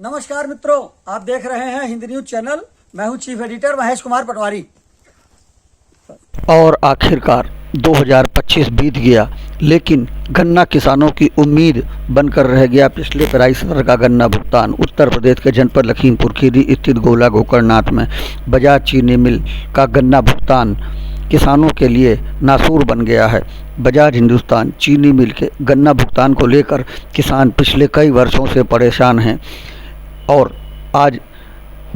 नमस्कार मित्रों, आप देख रहे हैं हिंद न्यूज चैनल। मैं हूं चीफ एडिटर महेश कुमार पटवारी। और आखिरकार 2025 बीत गया, लेकिन गन्ना किसानों की उम्मीद बनकर रह गया पिछले पेराई सत्र का गन्ना भुगतान। उत्तर प्रदेश के जनपद लखीमपुर खीरी स्थित गोला गोकर्णनाथ में बजाज चीनी मिल का गन्ना भुगतान किसानों के लिए नासूर बन गया है। बजाज हिंदुस्तान चीनी मिल के गन्ना भुगतान को लेकर किसान पिछले कई वर्षों से परेशान हैं और आज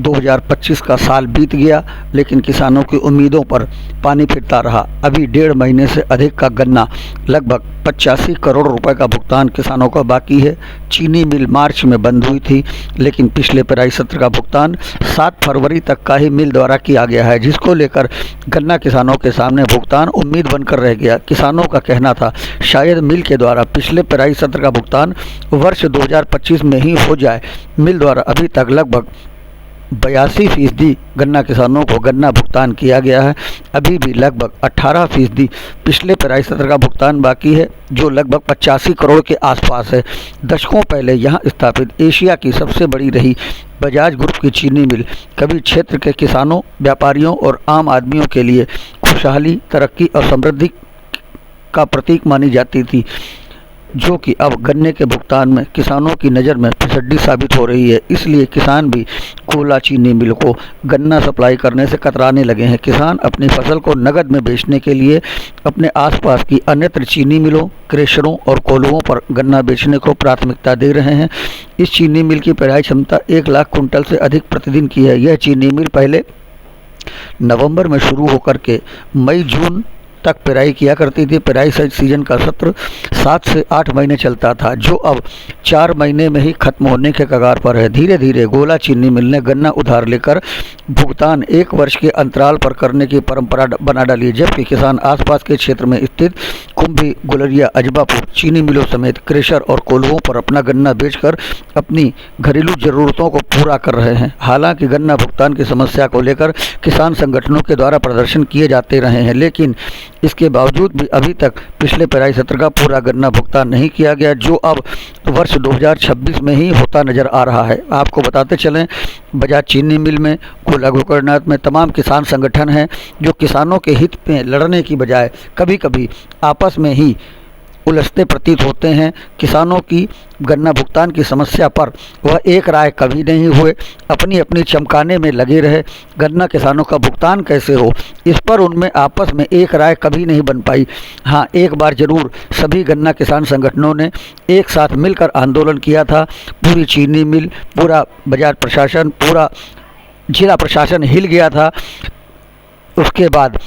2025 का साल बीत गया, लेकिन किसानों की उम्मीदों पर पानी फिरता रहा। अभी 1.5 महीने से अधिक का गन्ना लगभग 85 करोड़ रुपए का भुगतान किसानों का बाकी है। चीनी मिल मार्च में बंद हुई थी, लेकिन पिछले पेराई सत्र का भुगतान 7 फरवरी तक का ही मिल द्वारा किया गया है, जिसको लेकर गन्ना किसानों के सामने भुगतान उम्मीद बनकर रह गया। किसानों का कहना था शायद मिल के द्वारा पिछले पेराई सत्र का भुगतान वर्ष 2025 में ही हो जाए। मिल द्वारा अभी तक लगभग 82% गन्ना किसानों को गन्ना भुगतान किया गया है। अभी भी लगभग 18% पिछले पेराई सत्र का भुगतान बाकी है, जो लगभग 85 करोड़ के आसपास है। दशकों पहले यहां स्थापित एशिया की सबसे बड़ी रही बजाज ग्रुप की चीनी मिल कभी क्षेत्र के किसानों, व्यापारियों और आम आदमियों के लिए खुशहाली, तरक्की और समृद्धि का प्रतीक मानी जाती थी, जो कि अब गन्ने के भुगतान में किसानों की नज़र में फिसड्डी साबित हो रही है। इसलिए किसान भी गोला चीनी मिल को गन्ना सप्लाई करने से कतराने लगे हैं। किसान अपनी फसल को नगद में बेचने के लिए अपने आसपास की अन्यत्र चीनी मिलों, क्रेशरों और कोल्हुओं पर गन्ना बेचने को प्राथमिकता दे रहे हैं। इस चीनी मिल की पेराई क्षमता 1 लाख कुंटल से अधिक प्रतिदिन की है। यह चीनी मिल पहले नवंबर में शुरू होकर के मई जून तक पेराई किया करती थी। पेराई सीजन का सत्र 7 से 8 महीने चलता था, जो अब 4 महीने में ही खत्म होने के कगार पर है। धीरे धीरे गोला चीनी मिल ने गन्ना उधार लेकर भुगतान 1 वर्ष के अंतराल पर करने की परंपरा बना डाली, जबकि किसान आसपास के क्षेत्र में स्थित कुंभी, गुलरिया, अजबापुर चीनी मिलों समेत क्रेशर और कोल्हुओं पर अपना गन्ना बेचकर अपनी घरेलू जरूरतों को पूरा कर रहे हैं। हालांकि गन्ना भुगतान की समस्या को लेकर किसान संगठनों के द्वारा प्रदर्शन किए जाते रहे हैं, लेकिन इसके बावजूद भी अभी तक पिछले पेराई सत्र का पूरा गन्ना भुगतान नहीं किया गया, जो अब वर्ष 2026 में ही होता नजर आ रहा है। आपको बताते चलें, बजाज चीनी मिल में, गोला गोकर्णनाथ में तमाम किसान संगठन हैं, जो किसानों के हित में लड़ने की बजाय कभी कभी आपस में ही उलझते प्रतीत होते हैं। किसानों की गन्ना भुगतान की समस्या पर वह एक राय कभी नहीं हुए, अपनी अपनी चमकाने में लगे रहे। गन्ना किसानों का भुगतान कैसे हो, इस पर उनमें आपस में एक राय कभी नहीं बन पाई। हाँ, एक बार जरूर सभी गन्ना किसान संगठनों ने एक साथ मिलकर आंदोलन किया था। पूरी चीनी मिल, पूरा बजाज प्रशासन, पूरा जिला प्रशासन हिल गया था। उसके बाद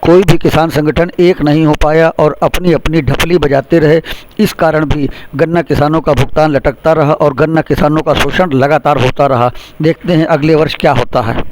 कोई भी किसान संगठन एक नहीं हो पाया और अपनी अपनी ढपली बजाते रहे। इस कारण भी गन्ना किसानों का भुगतान लटकता रहा और गन्ना किसानों का शोषण लगातार होता रहा। देखते हैं अगले वर्ष क्या होता है।